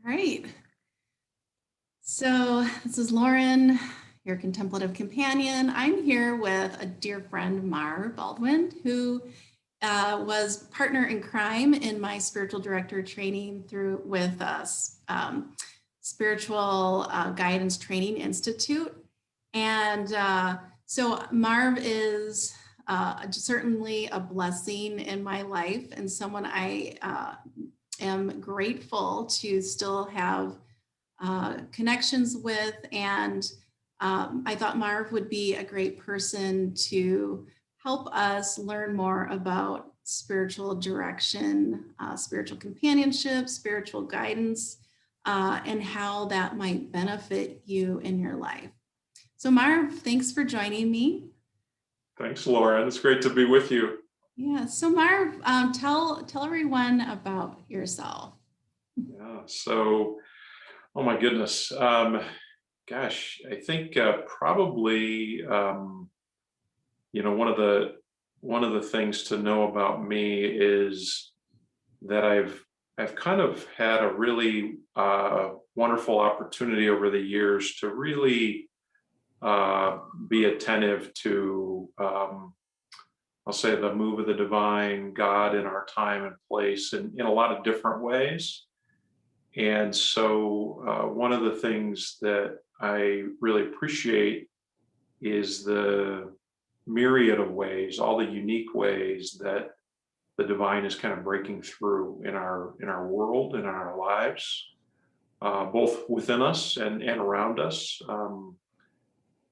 right. So this is Lauren, your contemplative companion. I'm here with a dear friend, Marv Baldwin, who was partner in crime in my spiritual director training through with us, Spiritual Guidance Training Institute. And so Marv is certainly a blessing in my life and someone I am grateful to still have connections with. And I thought Marv would be a great person to help us learn more about spiritual direction, spiritual companionship, spiritual guidance, and how that might benefit you in your life. So Marv, thanks for joining me. Thanks, Lauren. It's great to be with you. Yeah, so Marv, tell everyone about yourself. Yeah. So, oh my goodness. Gosh, I think probably one of the things to know about me is that I've kind of had a really wonderful opportunity over the years to really be attentive to I'll say the move of the divine, God in our time and place, in a lot of different ways. And so, one of the things that I really appreciate is the myriad of ways, all the unique ways that the divine is kind of breaking through in our world and in our lives, both within us and around us.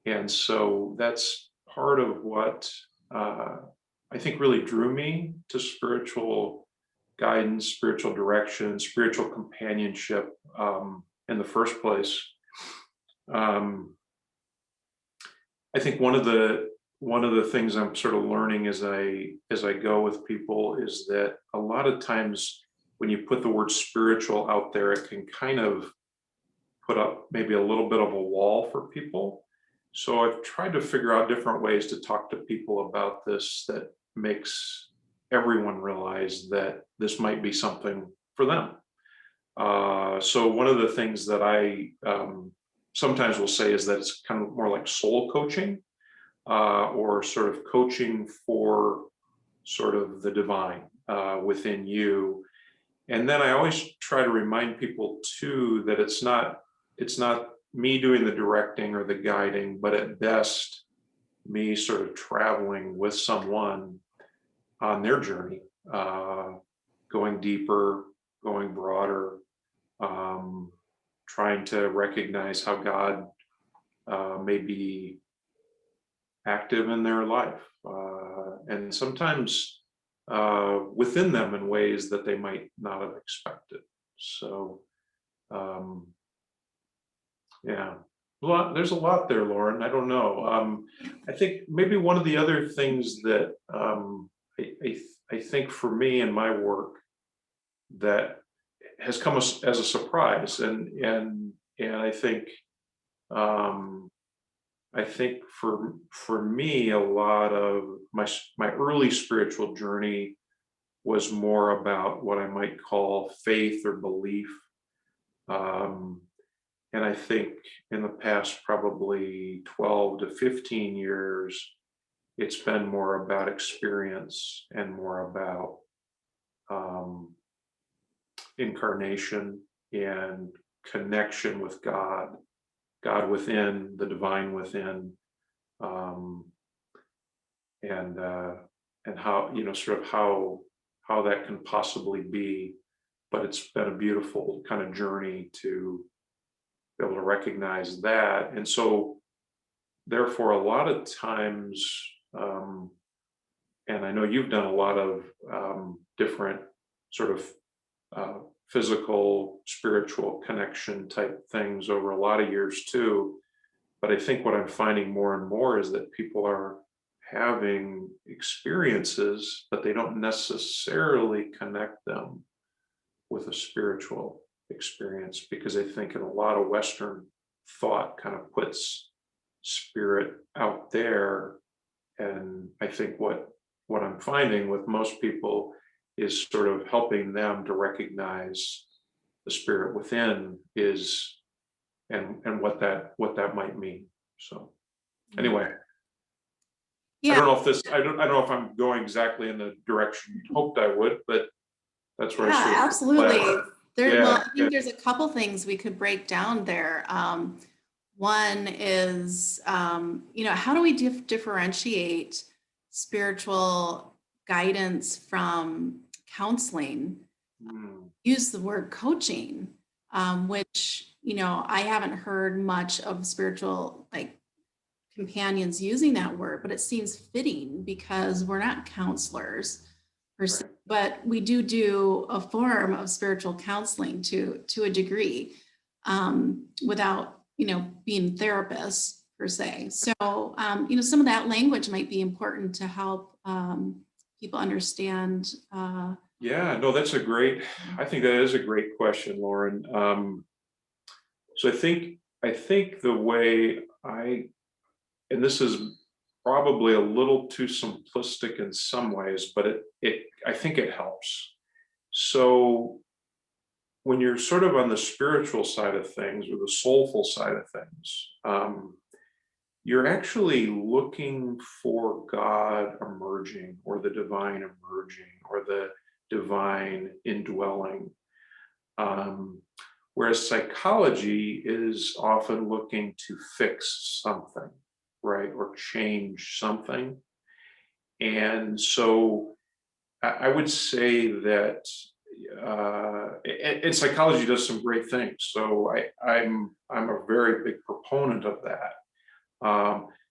And so that's part of what I think really drew me to spiritual guidance, spiritual direction, spiritual companionship in the first place. I think one of the things I'm sort of learning as I go with people is that a lot of times when you put the word spiritual out there, it can kind of put up maybe a little bit of a wall for people. So I've tried to figure out different ways to talk to people about this that makes everyone realize that this might be something for them. So one of the things that I sometimes will say is that it's kind of more like soul coaching, or sort of coaching for sort of the divine within you. And then I always try to remind people too that it's not me doing the directing or the guiding, but at best me sort of traveling with someone on their journey, going deeper, going broader, trying to recognize how God may be active in their life, and sometimes within them in ways that they might not have expected. So, yeah, there's a lot there, Lauren. I don't know. I think maybe one of the other things that I think for me in my work that has come as a surprise, and I think for me a lot of my early spiritual journey was more about what I might call faith or belief. And I think in the past probably 12 to 15 years, it's been more about experience and more about incarnation and connection with God, God within, the divine within, and how, sort of how that can possibly be. But it's been a beautiful kind of journey to be able to recognize that. And so therefore a lot of times, and I know you've done a lot of different sort of physical, spiritual connection type things over a lot of years too. But I think what I'm finding more and more is that people are having experiences, but they don't necessarily connect them with a spiritual experience, because I think in a lot of Western thought kind of puts spirit out there. And I think what I'm finding with most people is sort of helping them to recognize the spirit within is, and what that might mean. So anyway, I Yeah, don't know if this, I don't know if I'm going exactly in the direction you hoped I would, but that's where I yeah, sort of absolutely. Well, yeah, I yeah. think there's a couple things we could break down there. One is, how do we differentiate spiritual guidance from counseling? Hmm. Use the word coaching, which, I haven't heard much of spiritual like companions using that word, but it seems fitting because we're not counselors per se, Right. but we do a form of spiritual counseling to a degree, without being therapists per se. So some of that language might be important to help people understand. Yeah, no, I think that is a great question, Lauren. So I think the way and this is probably a little too simplistic in some ways, but I think it helps. So when you're sort of on the spiritual side of things or the soulful side of things, you're actually looking for God emerging, or the divine emerging, or the divine indwelling. Um, Whereas psychology is often looking to fix something, right, or change something. And so I would say that, and psychology does some great things. So I'm a very big proponent of that.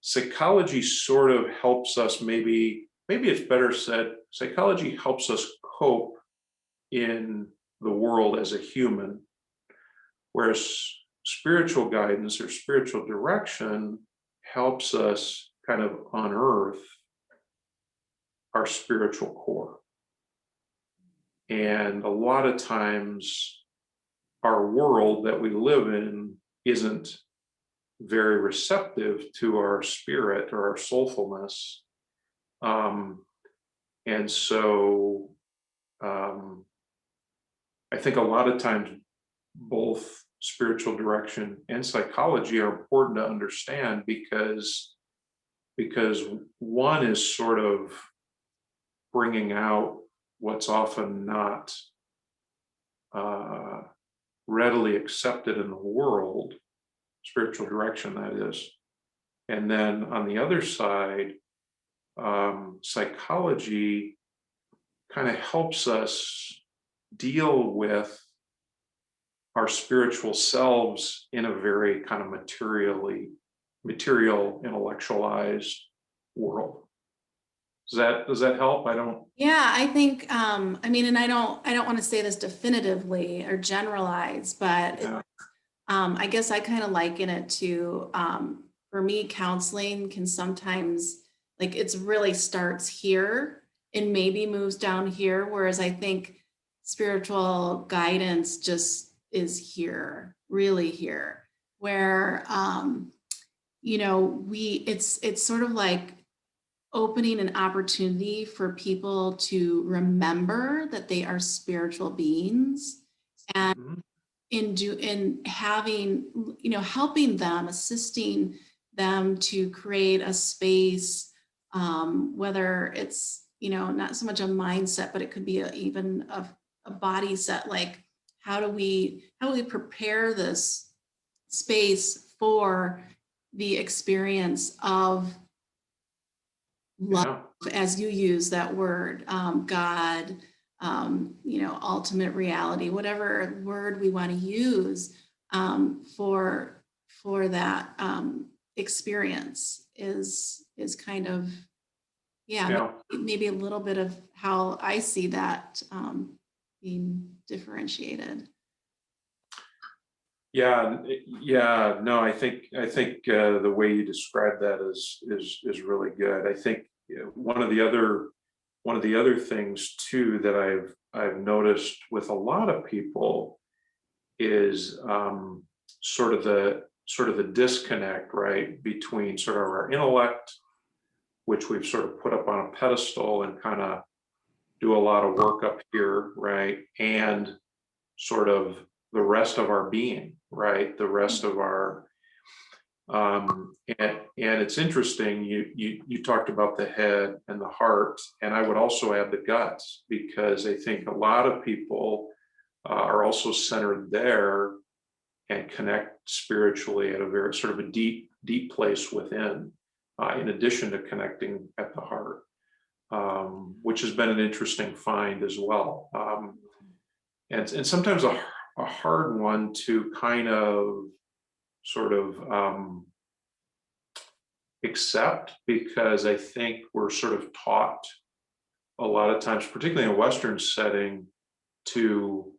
Psychology sort of helps us, maybe it's better said, psychology helps us cope in the world as a human, whereas spiritual guidance or spiritual direction helps us kind of unearth our spiritual core. And a lot of times, our world that we live in isn't very receptive to our spirit or our soulfulness. And so I think a lot of times both spiritual direction and psychology are important to understand, because one is sort of bringing out what's often not uh, readily accepted in the world, spiritual direction, that is. And then on the other side, psychology kind of helps us deal with our spiritual selves in a very kind of material, intellectualized world. Does that help? I don't. Yeah, I think, and I don't want to say this definitively or generalize, but Yeah. I guess I kind of liken it to, for me, counseling can sometimes, like, it's really starts here and maybe moves down here, whereas I think spiritual guidance just is here, really here, where, it's sort of like opening an opportunity for people to remember that they are spiritual beings, and Mhm. in having, helping them, assisting them to create a space, whether it's, not so much a mindset, but it could be even a body set, like how do we prepare this space for the experience of love, Yeah. as you use that word, God, ultimate reality, whatever word we want to use, for that experience is kind of, yeah, Yeah. maybe a little bit of how I see that being differentiated. Yeah. Yeah. No, I think the way you describe that is really good. I think one of the other things too that I've noticed with a lot of people is sort of the disconnect, right, between sort of our intellect, which we've sort of put up on a pedestal and kind of do a lot of work up here, right, and sort of rest of our being, right? The rest of our, and it's interesting, you talked about the head and the heart, and I would also add the guts, because I think a lot of people are also centered there and connect spiritually at a very sort of a deep place within, in addition to connecting at the heart, which has been an interesting find as well. And sometimes a hard one to kind of sort of accept, because I think we're sort of taught a lot of times, particularly in a Western setting, to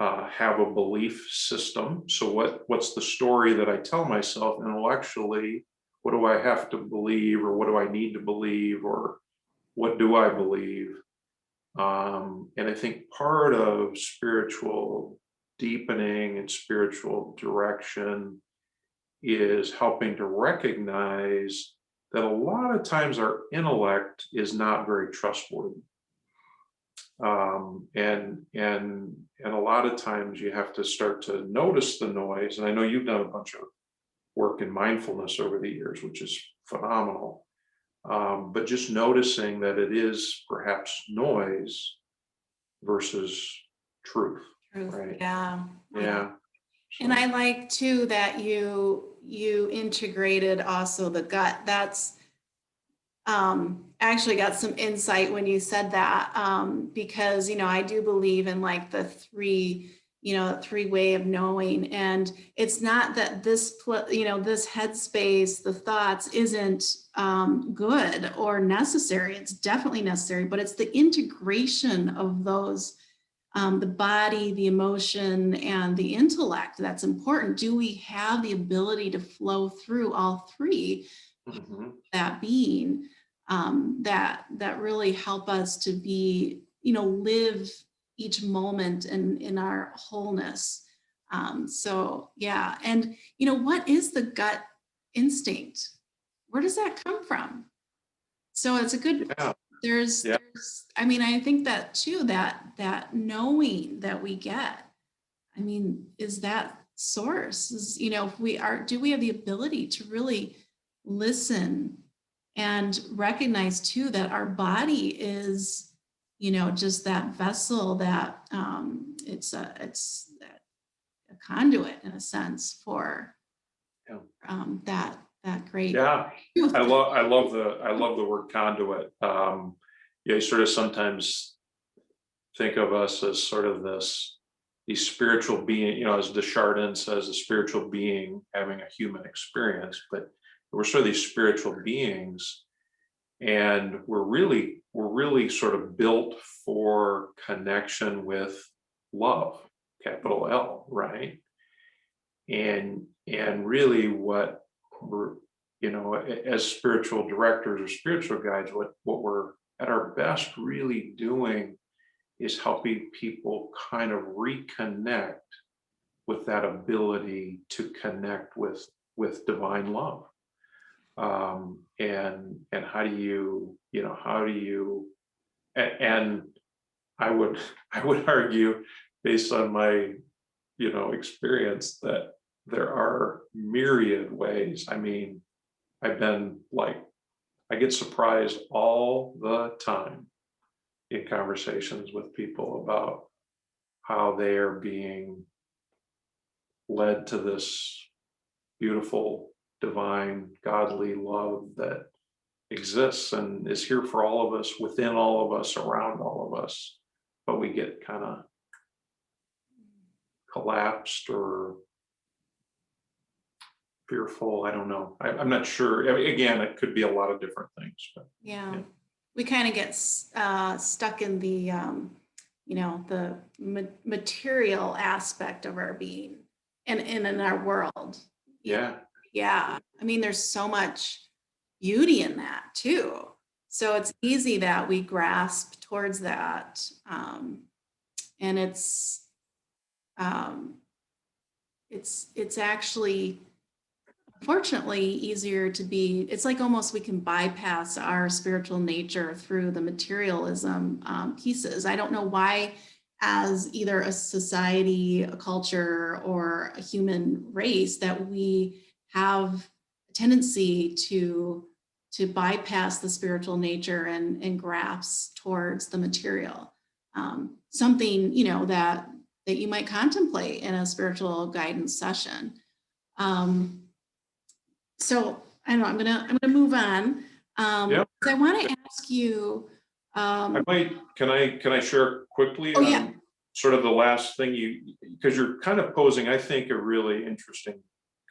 have a belief system. So what's the story that I tell myself intellectually? What do I have to believe, or what do I need to believe, or what do I believe? And I think part of spiritual deepening and spiritual direction is helping to recognize that a lot of times our intellect is not very trustworthy. And a lot of times you have to start to notice the noise. And I know you've done a bunch of work in mindfulness over the years, which is phenomenal. But just noticing that it is perhaps noise versus truth. Right? Yeah. Yeah. And I like too that you integrated also the gut. That's actually got some insight when you said that, because I do believe in like the three way of knowing, and it's not that this this headspace, the thoughts, isn't good or necessary. It's definitely necessary, but it's the integration of those, the body, the emotion, and the intellect that's important. Do we have the ability to flow through all three, that being, that really help us to be, live each moment in our wholeness. So yeah. And what is the gut instinct? Where does that come from? So it's a good, there's, I think that too, that knowing that we get, is that source is, if we are, do we have the ability to really listen and recognize too that our body is, just that vessel, that it's a conduit in a sense for that great. Yeah, I love the word conduit. You sort of sometimes think of us as sort of these spiritual being, as Desjardins says, a spiritual being having a human experience, but we're sort of these spiritual beings, and we're really sort of built for connection with love, capital L, right? And really what we're, as spiritual directors or spiritual guides, what we're at our best really doing is helping people kind of reconnect with that ability to connect with divine love. And how do you, and I would argue, based on my, experience, that there are myriad ways. I've been I get surprised all the time in conversations with people about how they are being led to this beautiful, divine, godly love that exists and is here for all of us, within all of us, around all of us, but we get kind of collapsed or fearful. I don't know. I'm not sure. Again, it could be a lot of different things. But yeah. We kind of get stuck in the the material aspect of our being and in our world. Yeah. There's so much beauty in that too. So it's easy that we grasp towards that, and it's actually, fortunately, easier to be. It's like almost we can bypass our spiritual nature through the materialism pieces. I don't know why as either a society, a culture, or a human race, that we have a tendency to bypass the spiritual nature and grasp towards the material. Something, that you might contemplate in a spiritual guidance session. Um, so I don't know, I'm gonna move on. Yeah. I want to ask you. Can I share quickly Oh yeah. on sort of the last thing because you're kind of posing, I think, a really interesting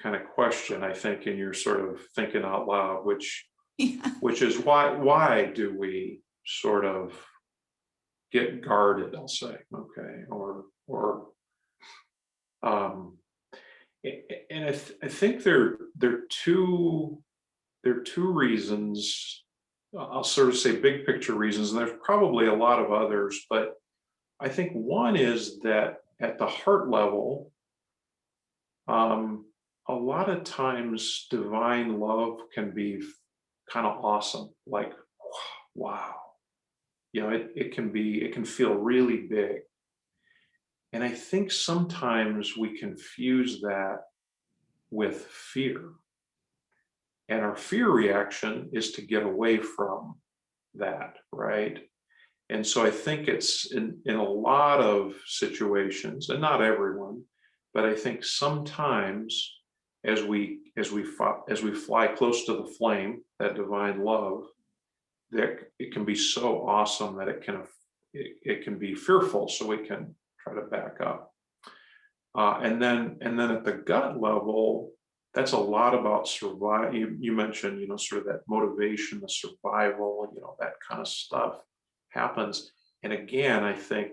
kind of question, I think, and you're sort of thinking out loud, which Yeah. is why do we sort of get guarded, I'll say, okay, or um and I think there are two reasons. I'll sort of say big picture reasons, and there's probably a lot of others, but I think one is that at the heart level, a lot of times divine love can be kind of awesome, like wow, it can feel really big. And I think sometimes we confuse that with fear. And our fear reaction is to get away from that, right? And so I think it's in a lot of situations, and not everyone, but I think sometimes as we fly close to the flame, that divine love, that it can be so awesome that it can be fearful, so we can try to back up. And then at the gut level, that's a lot about survival. You mentioned, sort of that motivation, the survival, that kind of stuff happens. And again, I think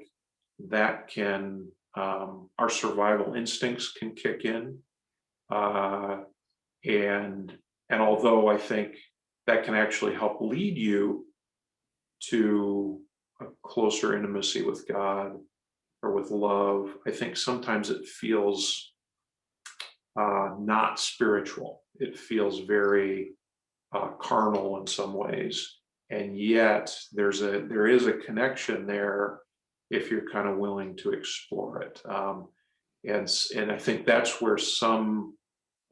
that can our survival instincts can kick in, uh, and although I think that can actually help lead you to a closer intimacy with God or with love, I think sometimes it feels not spiritual. It feels very carnal in some ways, and yet there is a connection there if you're kind of willing to explore it. And I think that's where some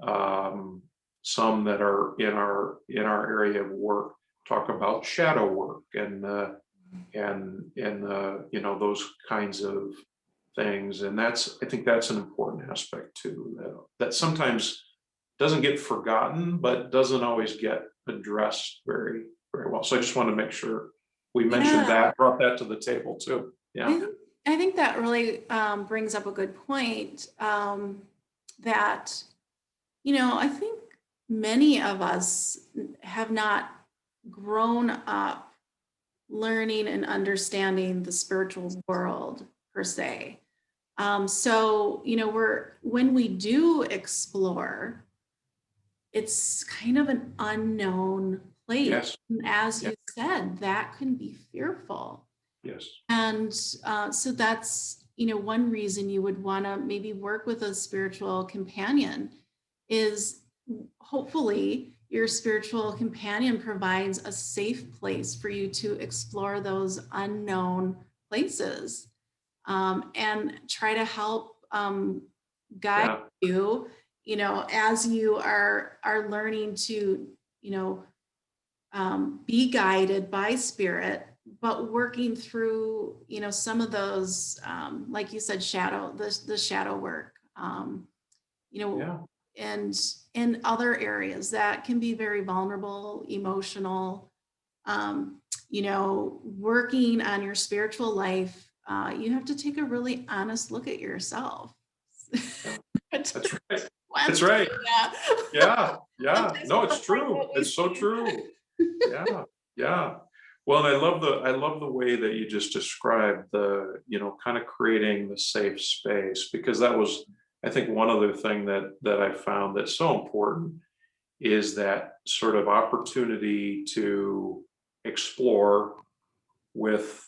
that are in our area of work talk about shadow work and those kinds of things. And I think that's an important aspect too, that sometimes doesn't get forgotten, but doesn't always get addressed very well. So I just want to make sure we mentioned Yeah. that, brought that to the table too. I Yeah. think, I think that really brings up a good point, that, I think many of us have not grown up learning and understanding the spiritual world per se. So, when we do explore, it's kind of an unknown place. Yes. And as Yeah. you said, that can be fearful. Yes. And so that's, one reason you would want to maybe work with a spiritual companion is hopefully your spiritual companion provides a safe place for you to explore those unknown places, and try to help guide Yeah. you, as you are learning to, be guided by spirit, but working through, some of those, like you said, the shadow work, you know, Yeah. and in other areas that can be very vulnerable, emotional, working on your spiritual life, you have to take a really honest look at yourself. Yeah. That's right. Once, That's right. yeah. Yeah. Yeah. Sometimes No, we it's don't like true. what we It's so see. true. Yeah. Yeah. Well, and I love the way that you just described the, kind of creating the safe space, because that was, I think, one other thing that I found that's so important is that sort of opportunity to explore with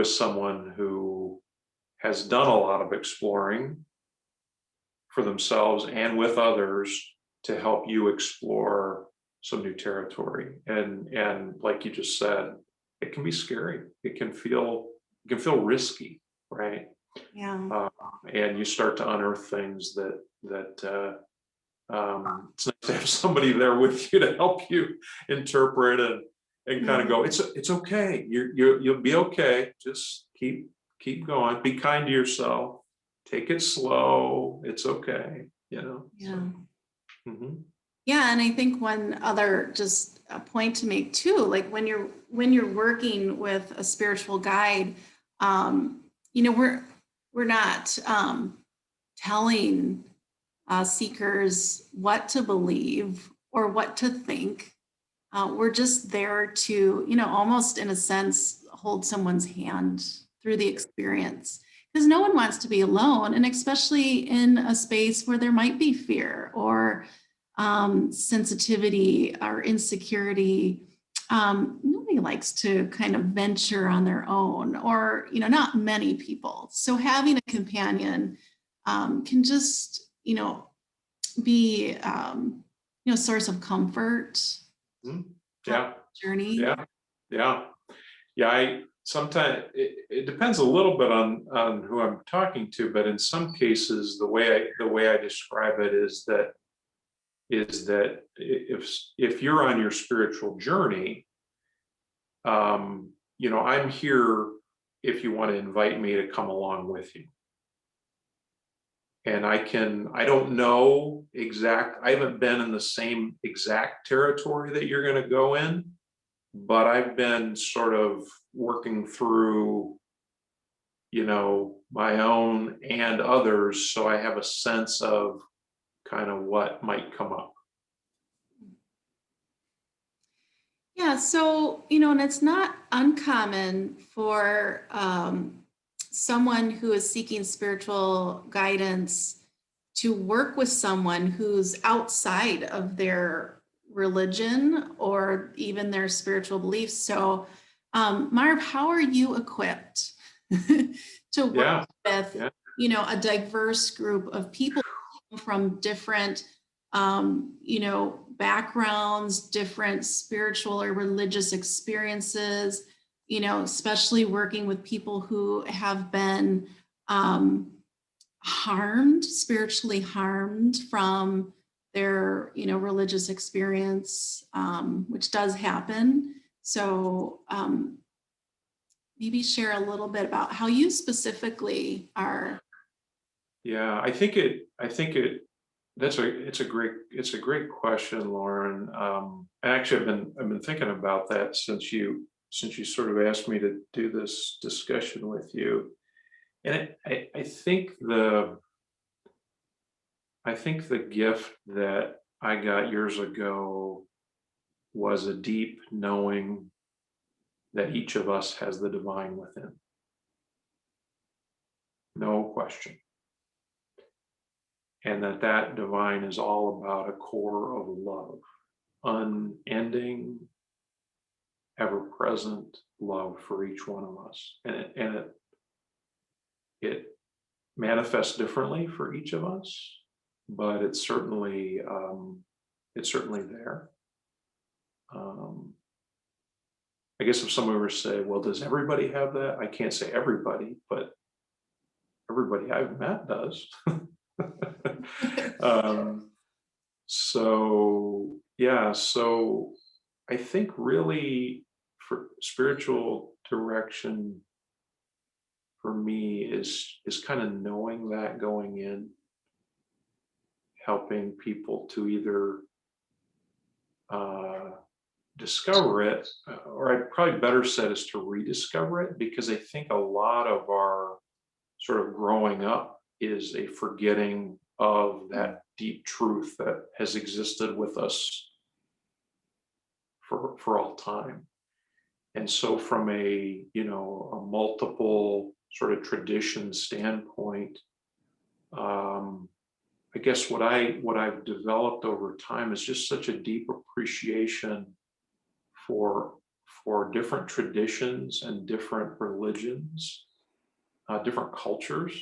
someone who has done a lot of exploring for themselves and with others to help you explore some new territory. And like you just said, it can be scary. It can feel risky, right? Yeah. uh, and you start to unearth things it's nice to have somebody there with you to help you interpret and kind of Mhm. go, it's okay. You'll be okay. Just keep going. Be kind to yourself. Take it slow. It's okay. Yeah. Mhm. Yeah, and I think one other just a point to make too, like when you're working with a spiritual guide, we're not telling seekers what to believe or what to think. We're just there to, almost in a sense, hold someone's hand through the experience. Because no one wants to be alone, and especially in a space where there might be fear or sensitivity or insecurity. Nobody likes to kind of venture on their own, or, not many people. So having a companion can just, be, a source of comfort Mhm. throughout Yeah, the journey. yeah, yeah, yeah. I sometimes it depends a little bit on who I'm talking to, but in some cases, the way I describe it is that if you're on your spiritual journey, I'm here if you want to invite me to come along with you. And I don't know I haven't been in the same exact territory that you're going to go in, but I've been sort of working through, my own and others. So I have a sense of kind of what might come up. Yeah, so, and it's not uncommon for someone who is seeking spiritual guidance to work with someone who's outside of their religion or even their spiritual beliefs. So, Marv, how are you equipped to work Yeah. with, Yeah. a diverse group of people from different backgrounds, different spiritual or religious experiences, especially working with people who have been spiritually harmed from their, religious experience, which does happen. So maybe share a little bit about how you specifically are. Yeah. I think it's a great question, Lauren. And actually I've been thinking about that since you sort of asked me to do this discussion with you. And I think the gift that I got years ago was a deep knowing that each of us has the divine within. No question. And that divine is all about a core of love, unending, ever present love for each one of us. And it manifests differently for each of us, but it's certainly there. Um, I guess if someone were to say, well, does everybody have that? I can't say everybody, but everybody I've met does. um, so yeah, so I think really for spiritual direction for me is kind of knowing that going in, helping people to either uh, discover it, or I'd probably better said is to rediscover it, because I think a lot of our sort of growing up is a forgetting of that deep truth that has existed with us for all time. And so from a multiple sort of tradition standpoint, um, I guess what I've developed over time is just such a deep appreciation for for different traditions and different religions, different cultures,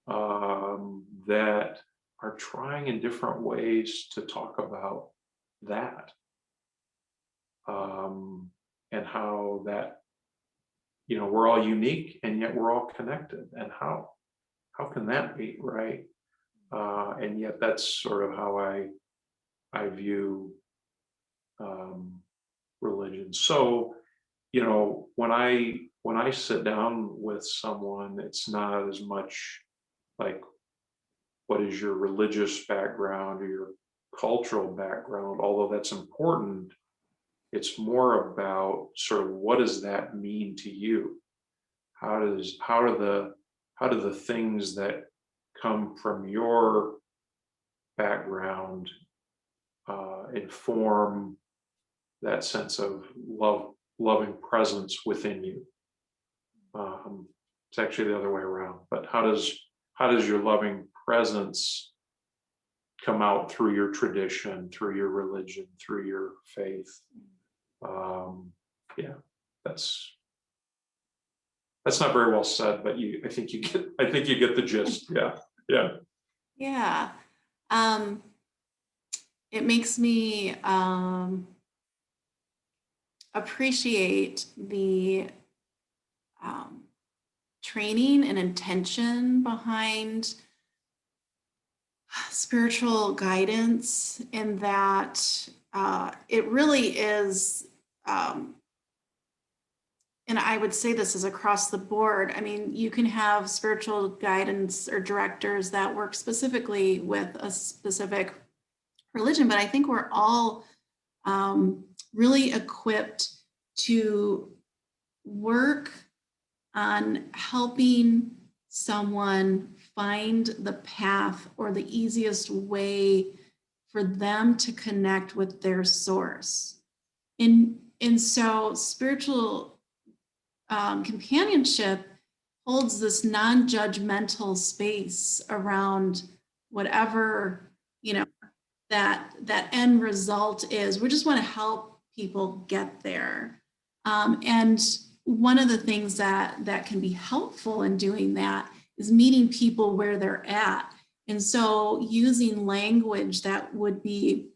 that are trying in different ways to talk about that, um, and how that we're all unique and yet we're all connected, and how can that be, right? And yet that's sort of how I view um, religion. So, when I sit down with someone, it's not as much like, what is your religious background or your cultural background, although that's important. It's more about sort of, what does that mean to you? How do the things that come from your background inform that sense of loving presence within you? It's actually the other way around. But how does your loving presence come out through your tradition, through your religion, through your faith? Um, yeah, that's not very well said, but I think you get the gist. Yeah, yeah, Yeah. Um, it makes me appreciate the um, training and intention behind spiritual guidance, in that it really is, um, and I would say this is across the board. I mean, you can have spiritual guidance or directors that work specifically with a specific religion, but I think we're all really equipped to work on helping someone find the path or the easiest way for them to connect with their source. And so spiritual companionship holds this non-judgmental space around whatever, you know, that end result is. We just want to help people get there. And one of the things that can be helpful in doing that is meeting people where they're at. And so using language that would be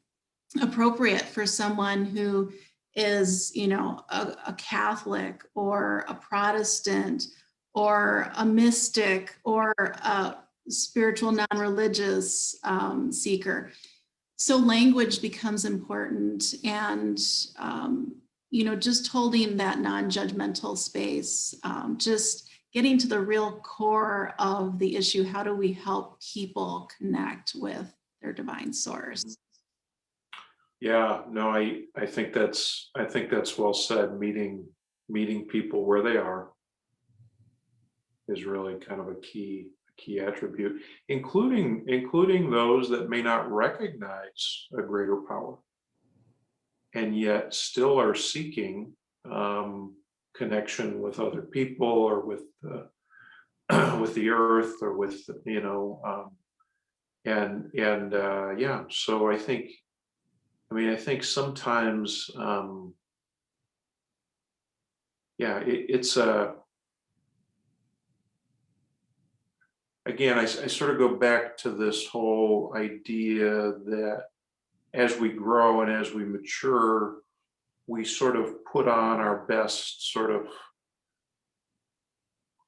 appropriate for someone who is, a Catholic or a Protestant or a mystic or a spiritual non-religious seeker. So language becomes important, and just holding that non-judgmental space, just getting to the real core of the issue. How do we help people connect with their divine source? yeah. No, I think that's well said. Meeting people where they are is really kind of a key attribute, including those that may not recognize a greater power and yet still are seeking connection with other people, or with the with the earth, or with yeah. So I think sometimes yeah, it's a again, I sort of go back to this whole idea that as we grow and as we mature, we sort of put on our best sort of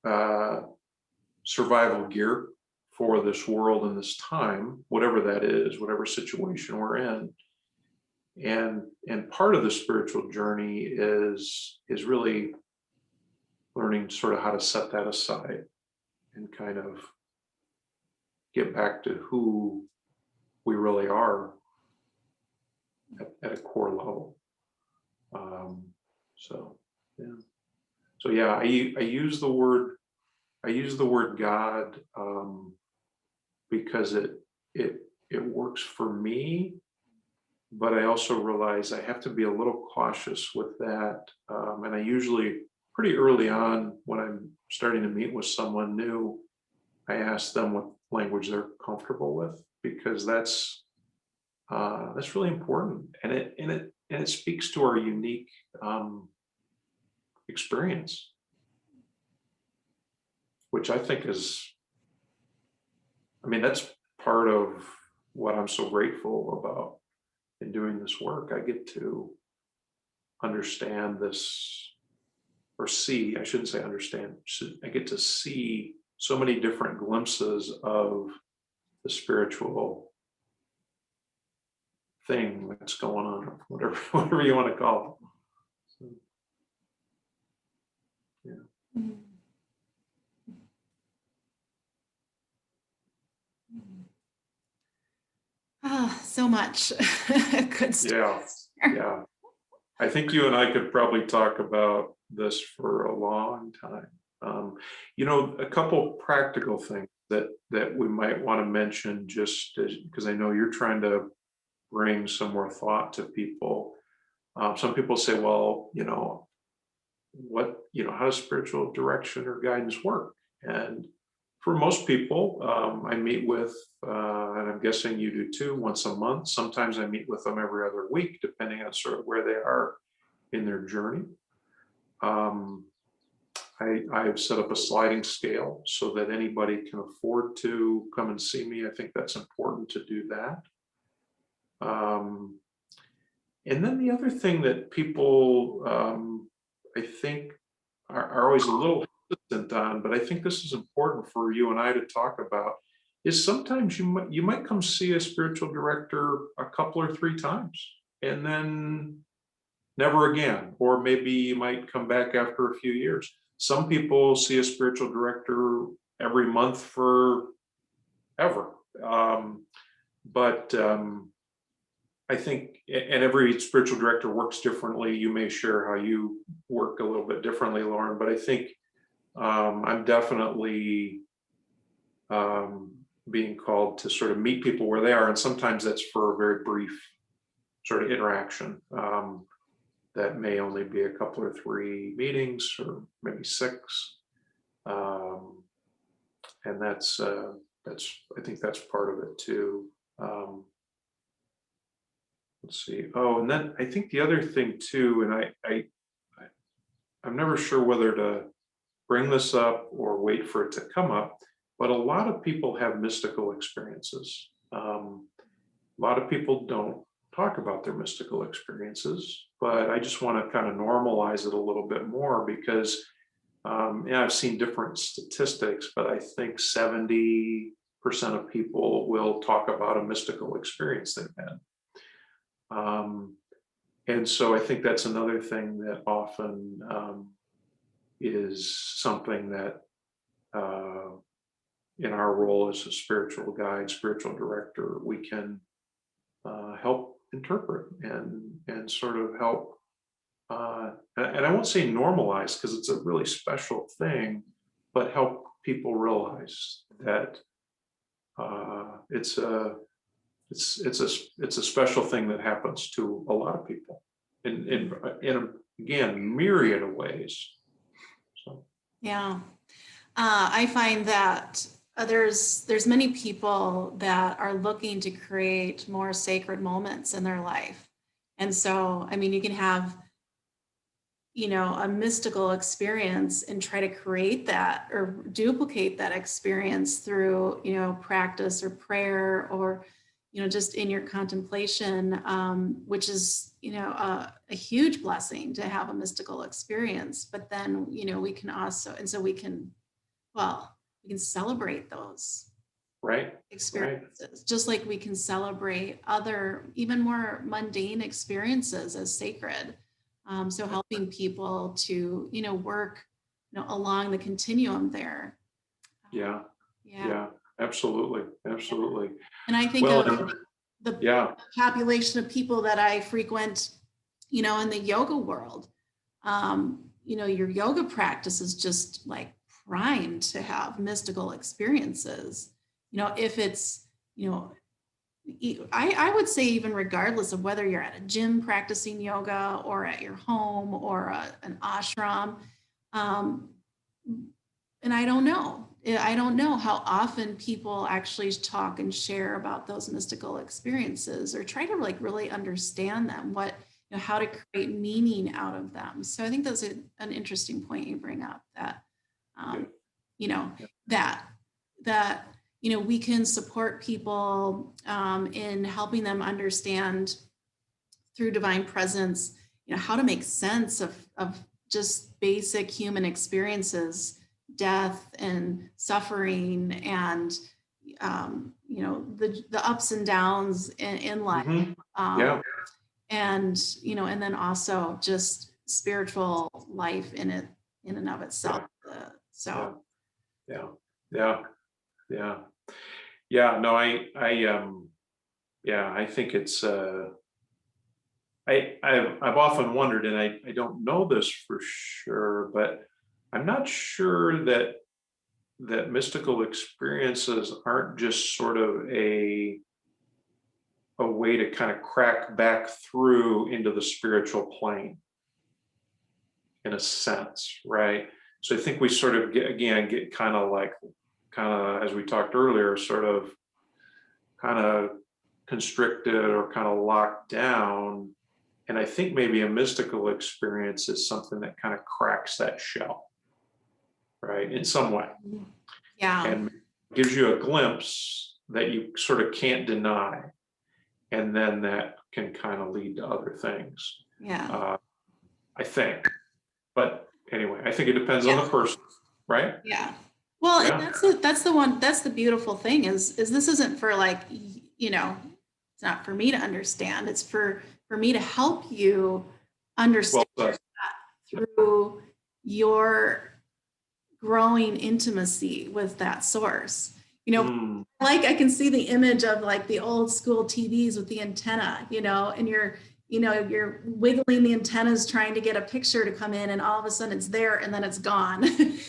uh, survival gear for this world and this time, whatever that is, whatever situation we're in. And part of the spiritual journey is really learning sort of how to set that aside and kind of get back to who we really are at a core level. Um, so yeah. So yeah, I use the word God because it works for me, but I also realize I have to be a little cautious with that. And I usually, pretty early on, when I'm starting to meet with someone new, I ask them what language they're comfortable with, because that's really important, and it speaks to our unique experience, which I think is, that's part of what I'm so grateful about in doing this work. I get to understand this, or see, I shouldn't say understand, I get to see so many different glimpses of the spiritual thing that's going on, or whatever, whatever you want to call it. So, yeah. Mm. Ah, so much good Yeah. stuff. Yeah. I think you and I could probably talk about this for a long time. A couple practical things that we might want to mention, just because I know you're trying to bring some more thought to people. Some people say, well, how does spiritual direction or guidance work? And for most people, I meet with, and I'm guessing you do too, once a month. Sometimes I meet with them every other week, depending on sort of where they are in their journey. I've set up a sliding scale so that anybody can afford to come and see me. I think that's important to do that. And then the other thing that people, I think, are always a little hesitant on, but I think this is important for you and I to talk about, is sometimes you might come see a spiritual director a couple or three times, and then never again, or maybe you might come back after a few years. Some people see a spiritual director every month for ever. But I think, and every spiritual director works differently. You may share how you work a little bit differently, Lauren, but I think I'm definitely being called to sort of meet people where they are. And sometimes that's for a very brief sort of interaction. That may only be a couple or three meetings, or maybe six. And I think that's part of it too. Let's see. Oh, and then I think the other thing too, and I'm never sure whether to bring this up or wait for it to come up, but a lot of people have mystical experiences. A lot of people don't talk about their mystical experiences, but I just want to kind of normalize it a little bit more, because I've seen different statistics, but I think 70% of people will talk about a mystical experience they've had. And so I think that's another thing that often is something that in our role as a spiritual guide, spiritual director, we can help interpret and sort of help, and I won't say normalize, because it's a really special thing, but help people realize that it's a special thing that happens to a lot of people in again, myriad of ways. So Yeah. I find that there's many people that are looking to create more sacred moments in their life. And so, I mean, you can have, a mystical experience and try to create that or duplicate that experience through, practice or prayer, or, just in your contemplation, which is, a huge blessing to have a mystical experience. But then, we can also, and so we can celebrate those right. experiences, just like we can celebrate other, even more mundane experiences as sacred. So helping people to, work, along the continuum there. Yeah. Yeah. Yeah, absolutely. Absolutely. And I think Well, of the yeah. population of people that I frequent, in the yoga world. Your yoga practice is just like primed to have mystical experiences. If it's, I would say, even regardless of whether you're at a gym practicing yoga or at your home or an ashram. And I don't know. I don't know how often people actually talk and share about those mystical experiences, or try to like really understand them, how to create meaning out of them. So I think that's an interesting point you bring up, that, Yeah. that we can support people in helping them understand through divine presence, how to make sense of just basic human experiences, death and suffering and the ups and downs in life. Mhm. Um, Yeah, and then also just spiritual life in and of itself. yeah, yeah, So yeah, yeah, yeah, yeah. No, yeah, I think it's, I've often wondered, and I don't know this for sure, but I'm not sure that mystical experiences aren't just sort of a way to kind of crack back through into the spiritual plane in a sense, right? So I think we sort of get kind of like, kind of, as we talked earlier, sort of kind of constricted or kind of locked down. And I think maybe a mystical experience is something that kind of cracks that shell, right, in some way, yeah, and gives you a glimpse that you sort of can't deny. And then that can kind of lead to other things, yeah, uh, I think. But anyway, I think it depends on yeah, the person, right? yeah. Well, and Yeah. that's the beautiful thing is this isn't for like, it's not for me to understand. It's for me to help you understand Well said. through your growing intimacy with that source. Mm, Like I can see the image of like the old school TVs with the antenna, and you're wiggling the antennas trying to get a picture to come in, and all of a sudden it's there and then it's gone.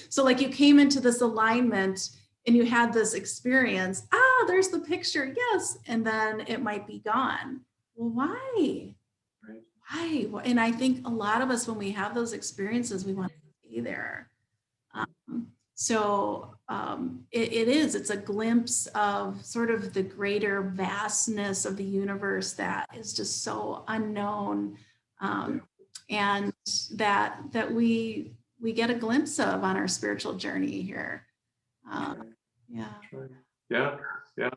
So like you came into this alignment and you had this experience. Ah, there's the picture. Yes. And then it might be gone. Well, why? right. Why? And I think a lot of us, when we have those experiences, we want to stay there. It's a glimpse of sort of the greater vastness of the universe that is just so unknown, Yeah. and that we get a glimpse of on our spiritual journey here. That's Um, right. yeah, That's right. Yeah. Yeah.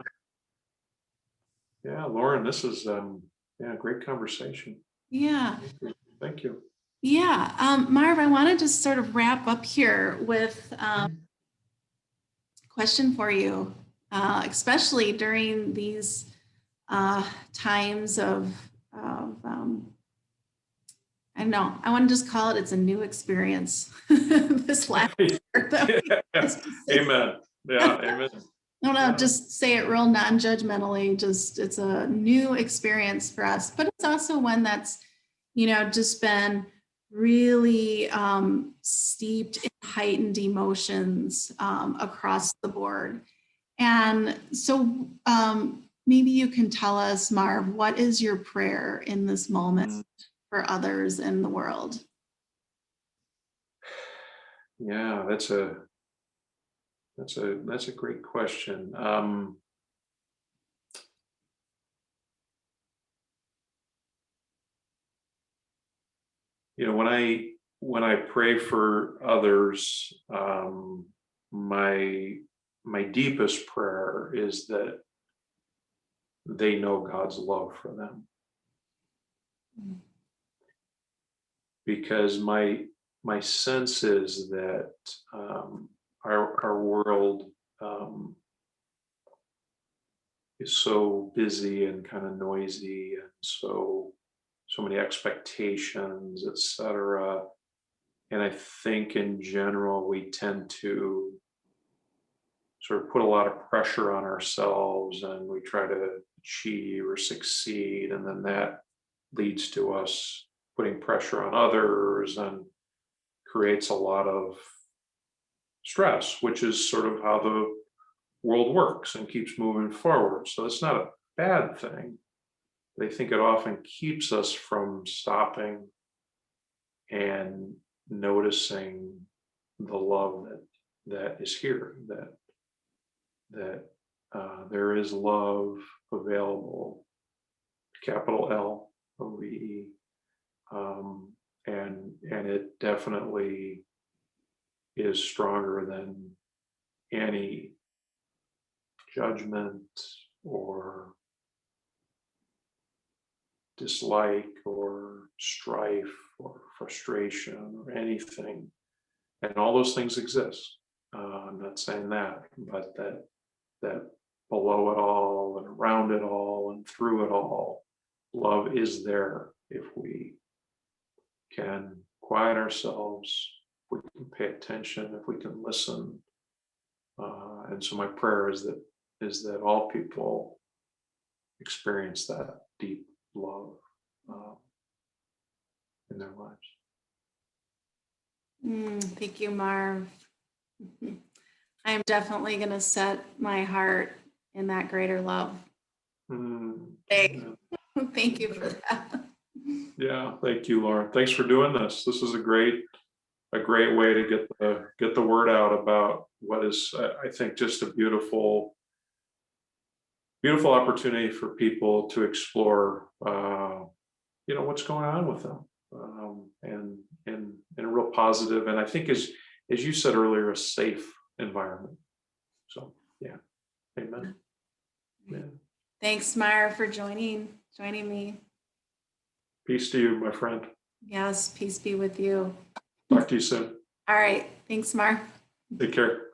Yeah. Lauren, this is, yeah, great conversation. yeah, Thank you. Thank you. yeah. Marv, I want to just sort of wrap up here with Mhm. question for you, especially during these times of I don't know. I want to just call it's a new experience. This last year that Yeah. Amen. Yeah. Amen. no, no, Yeah. just say it real non-judgmentally. Just it's a new experience for us, but it's also one that's, just been really steeped in heightened emotions across the board. And so maybe you can tell us, Marv, what is your prayer in this moment Mm. for others in the world? Yeah. That's a great question. When I pray for others, my my deepest prayer is that they know God's love for them, because my sense is that, our world, um, is so busy and kind of noisy, and so many expectations, etc. And I think in general we tend to sort of put a lot of pressure on ourselves, and we try to achieve or succeed, and then that leads to us putting pressure on others and creates a lot of stress, which is sort of how the world works and keeps moving forward. So it's not a bad thing. But I think it often keeps us from stopping and noticing the love that is here, that there is love available, capital LOVE, and it definitely is stronger than any judgment or dislike or strife or frustration or anything. And all those things exist. I'm not saying that, but that below it all and around it all and through it all, love is there if we can quiet ourselves, if we can pay attention, if we can listen. And so my prayer is that all people experience that deep love in their lives. Thank you, Marv. I am definitely going to set my heart in that greater love. Hey, thank you for that. Yeah, thank you, Lauren. Thanks for doing this. This is a great way to get the word out about what is, I think, just a beautiful opportunity for people to explore, what's going on with them, and in a real positive, and I think, as you said earlier, a safe environment. So, yeah, amen. Yeah. Thanks, Marv, for joining me. Peace to you, my friend. Yes, peace be with you. Talk to you soon. All right. Thanks, Marv. Take care.